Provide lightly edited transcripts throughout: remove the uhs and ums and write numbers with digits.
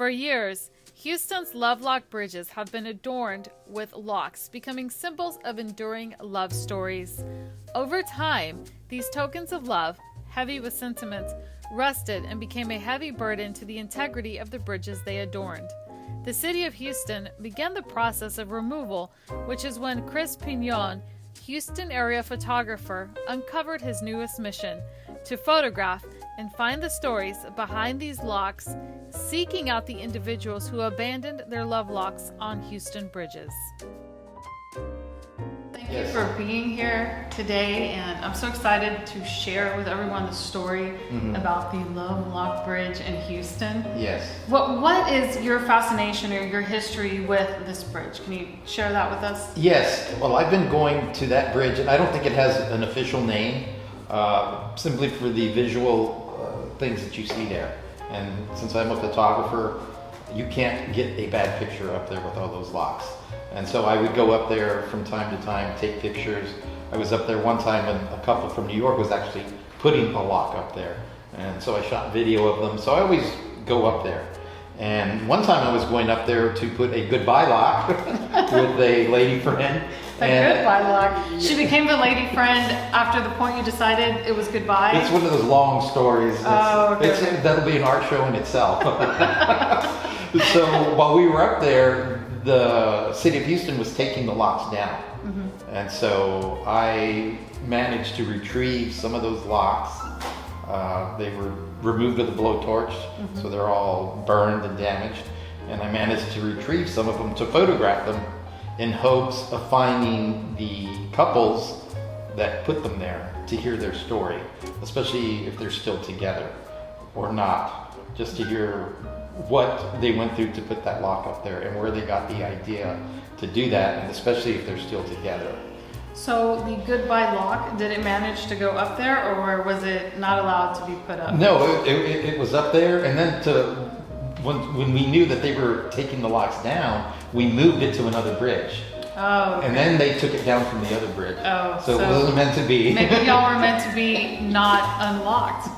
For years, Houston's Lovelock bridges have been adorned with locks, becoming symbols of enduring love stories. Over time, these tokens of love, heavy with sentiment, rusted and became a heavy burden to the integrity of the bridges they adorned. The city of Houston began the process of removal, which is when Chris Pinon, Houston area photographer, uncovered his newest mission: to photograph and find the stories behind these locks, seeking out the individuals who abandoned their love locks on Houston bridges. Thank you for being here today, and I'm so excited to share with everyone the story about the Love Lock Bridge in Houston. Yes. What is your fascination or your history with this bridge? Can you share that with us? Yes. Well, I've been going to that bridge, and I don't think it has an official name, simply for the visual things that you see there. And since I'm a photographer, you can't get a bad picture up there with all those locks. And so I would go up there from time to time, take pictures. I was up there one time and a couple from New York was actually putting a lock up there. And so I shot video of them. So I always go up there. And one time I was going up there to put a goodbye lock with a lady friend. Goodbye lock. She became a lady friend after the point you decided it was goodbye? It's one of those long stories. That'll be an art show in itself. So while we were up there, the city of Houston was taking the locks down. And so I managed to retrieve some of those locks. They were removed with a blowtorch, so they're all burned and damaged. And I managed to retrieve some of them to photograph them in hopes of finding the couples that put them there to hear their story, especially if they're still together or not, just to hear what they went through to put that lock up there and where they got the idea to do that, and especially if they're still together. So the goodbye lock, did it manage to go up there, or was it not allowed to be put up? No, it was up there, and then when we knew that they were taking the locks down, we moved it to another bridge. Oh, okay. And then they took it down from the other bridge. Oh, so it wasn't meant to be. Maybe y'all were meant to be not unlocked.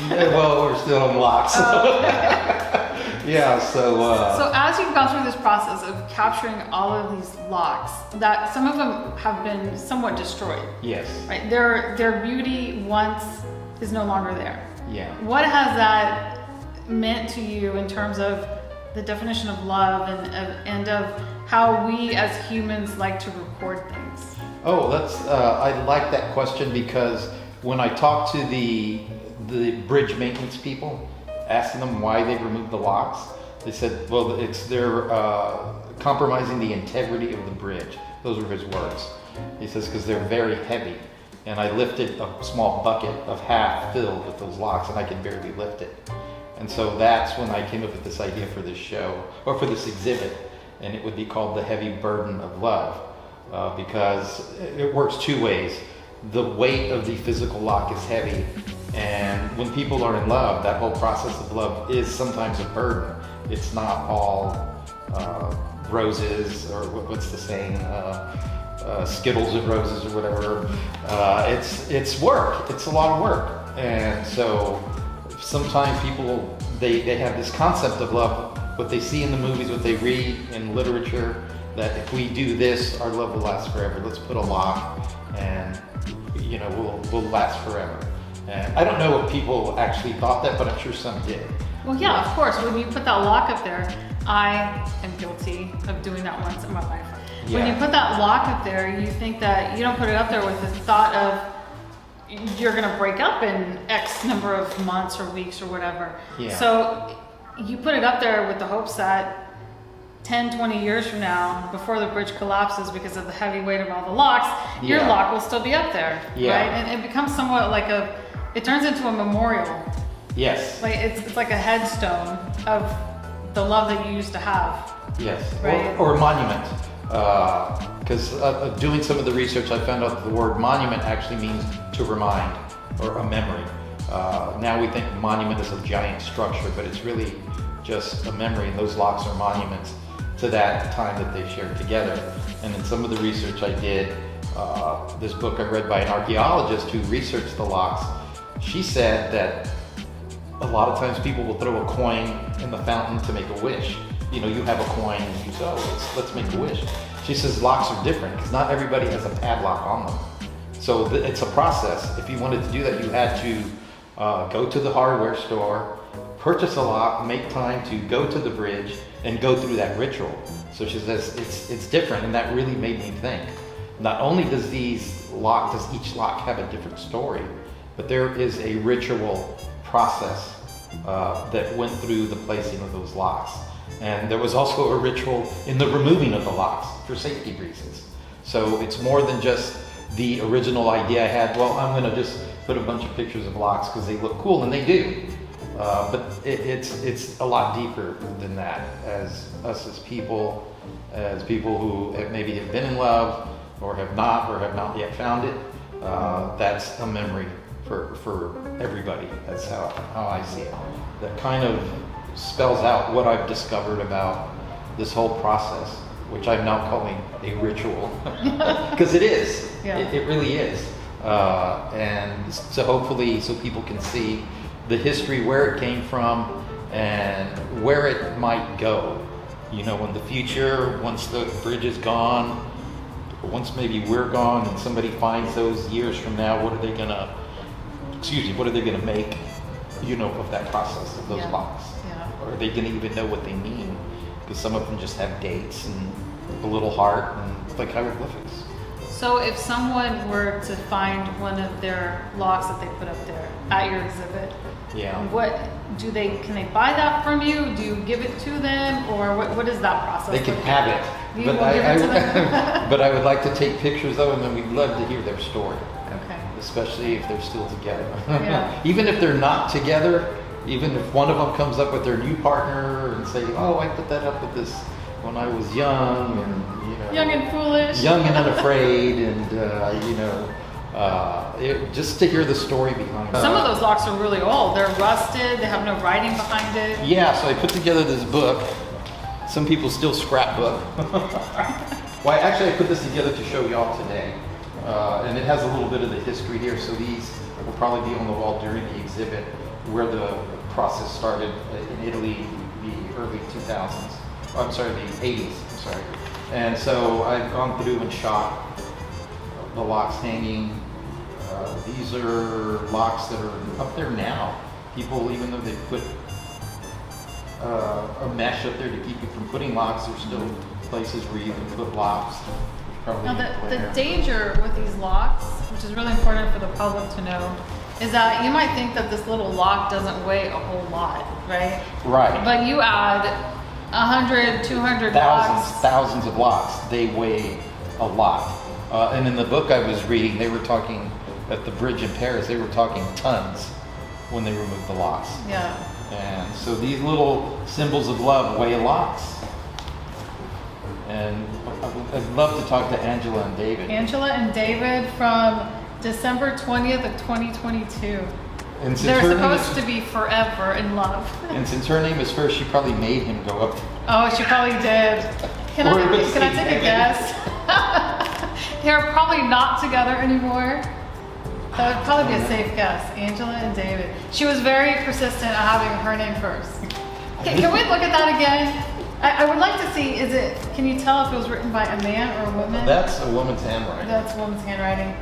Well, we're still unlocked. So. Oh, okay. Yeah, so as you've gone through this process of capturing all of these locks, that some of them have been somewhat destroyed. Yes. Right? Their beauty once is no longer there. Yeah. What has that meant to you in terms of the definition of love and of how we as humans like to record things? Oh, I like that question, because when I talk to the bridge maintenance people, asking them why they removed the locks, they said, well, they're compromising the integrity of the bridge. Those were his words. He says, because they're very heavy. And I lifted a small bucket of half filled with those locks, and I could barely lift it. And so that's when I came up with this idea for this show, or for this exhibit, and it would be called The Heavy Burden of Love, because it works two ways. The weight of the physical lock is heavy, and when people are in love, that whole process of love is sometimes a burden. It's not all roses, or what's the saying, Skittles and roses or whatever. It's work. It's a lot of work. And so sometimes people, they have this concept of love, what they see in the movies, what they read in literature, that if we do this, our love will last forever. Let's put a lock and we'll last forever. And I don't know if people actually thought that, but I'm sure some did. Well, yeah, of course. When you put that lock up there, I am guilty of doing that once in my life. Yeah. When you put that lock up there, you think that you don't put it up there with the thought of you're gonna break up in X number of months or weeks or whatever. Yeah. So you put it up there with the hopes that 10, 20 years from now, before the bridge collapses because of the heavy weight of all the locks, your lock will still be up there, right? And it becomes somewhat like it turns into a memorial. Yes. Like it's like a headstone of the love that you used to have. Yes. Right? Or a monument. Because doing some of the research, I found out that the word monument actually means to remind, or a memory. Now we think monument is a giant structure, but it's really just a memory, and those locks are monuments to that time that they shared together. And in some of the research I did, this book I read by an archaeologist who researched the locks, she said that a lot of times people will throw a coin in the fountain to make a wish. You know, you have a coin and you go, let's make a wish. She says locks are different because not everybody has a padlock on them. So it's a process. If you wanted to do that, you had to go to the hardware store, purchase a lock, make time to go to the bridge and go through that ritual. So she says it's different, and that really made me think. Not only does each lock have a different story, but there is a ritual process that went through the placing of those locks. And there was also a ritual in the removing of the locks for safety reasons. So it's more than just the original idea I had, well, I'm gonna just put a bunch of pictures of locks because they look cool, and they do. But it's a lot deeper than that. As people who maybe have been in love or have not yet found it, that's a memory for everybody. That's how I see it. That kind of spells out what I've discovered about this whole process, which I'm now calling a ritual, because it is. Yeah. It really is. And so hopefully, so people can see the history, where it came from, and where it might go. You know, in the future, once the bridge is gone, or once maybe we're gone, and somebody finds those years from now, what are they gonna make, you know, of that process of those locks? Yeah. Or are they gonna even know what they mean? Because some of them just have dates and a little heart and like hieroglyphics. So if someone were to find one of their locks that they put up there at your exhibit, can they buy that from you? Do you give it to them, or what is that process? They can have it. You will give it to them? But I would like to take pictures of them, and we'd love to hear their story. Okay. Especially if they're still together. Yeah. Even if they're not together, even if one of them comes up with their new partner and say, oh, I put that up with this when I was young, and young and foolish, young and unafraid, and just to hear the story behind it. Some of those locks are really old. They're rusted. They have no writing behind it. Yeah, so I put together this book. Some people still scrapbook. Well, actually, I put this together to show y'all today, and it has a little bit of the history here. So these will probably be on the wall during the exhibit, where the process started in Italy, the early 2000s. Oh, I'm sorry, the 80s. I'm sorry. And so I've gone through and shot the locks hanging. These are locks that are up there now. People, even though they put a mesh up there to keep you from putting locks, there's still places where you can put locks. Now the danger with these locks, which is really important for the public to know, is that you might think that this little lock doesn't weigh a whole lot, right? Right. But you add 100, 200 locks. Thousands of locks. They weigh a lot. And in the book I was reading, they were talking at the bridge in Paris, they were talking tons when they removed the locks. Yeah. And so these little symbols of love weigh lots. And I'd love to talk to Angela and David. Angela and David from December 20th of 2022. And they're supposed to be forever in love. And since her name is first, she probably made him go up. Oh, she probably did. Can I take a guess? They're probably not together anymore. That would probably be a safe guess. Angela and David. She was very persistent at having her name first. Can we look at that again? I would like to see, can you tell if it was written by a man or a woman? That's a woman's handwriting. That's a woman's handwriting.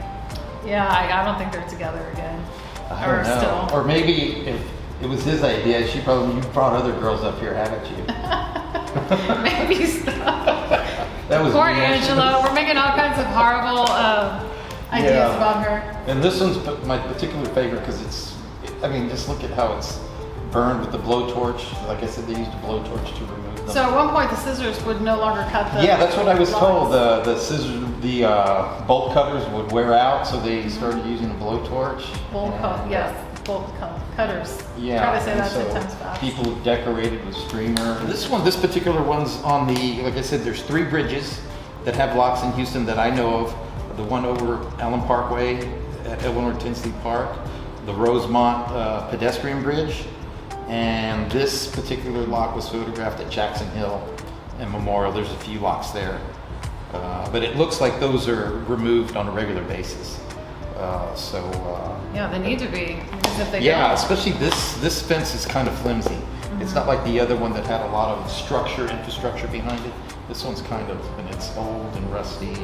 Yeah, I don't think they're together again. I don't know. Still. Or maybe if it was his idea, you brought other girls up here, haven't you? Maybe so. That was poor Angela. We're making all kinds of horrible ideas about her. And this one's my particular favorite because just look at how it's burned with the blowtorch. Like I said, they used a blowtorch to remove them. So at one point, the scissors would no longer cut the. Yeah, that's what I was told. The scissors, the bolt cutters would wear out, so they started using a blowtorch. Bolt cutters. Yeah. Try to say that 10 times fast. People decorated with streamer. This particular one's on the. Like I said, there's 3 bridges that have locks in Houston that I know of. The one over Allen Parkway at Eleanor Tinsley Park, the Rosemont pedestrian bridge, and this particular lock was photographed at Jackson Hill and Memorial. There's a few locks there, but it looks like those are removed on a regular basis. Yeah, they need to be, because if they yeah, don't. especially this fence is kind of flimsy. It's not like the other one that had a lot of infrastructure behind it. This one's kind of, and it's old and rusty.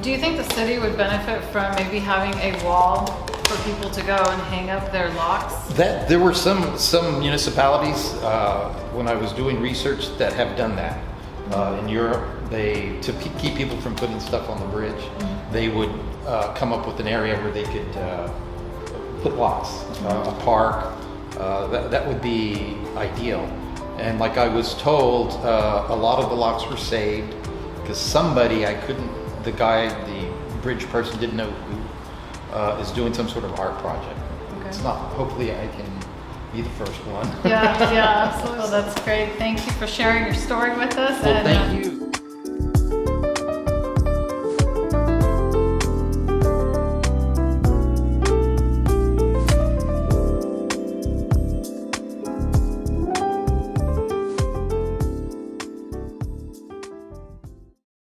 Do you think the city would benefit from maybe having a wall for people to go and hang up their locks? There were some municipalities when I was doing research that have done that. In Europe, to keep people from putting stuff on the bridge, they would come up with an area where they could put locks, a park. That would be ideal. And like I was told, a lot of the locks were saved because the bridge person didn't know who is doing some sort of art project. Okay. It's not, hopefully I can be the first one. Yeah, absolutely. Well, that's great. Thank you for sharing your story with us. Well, thank you.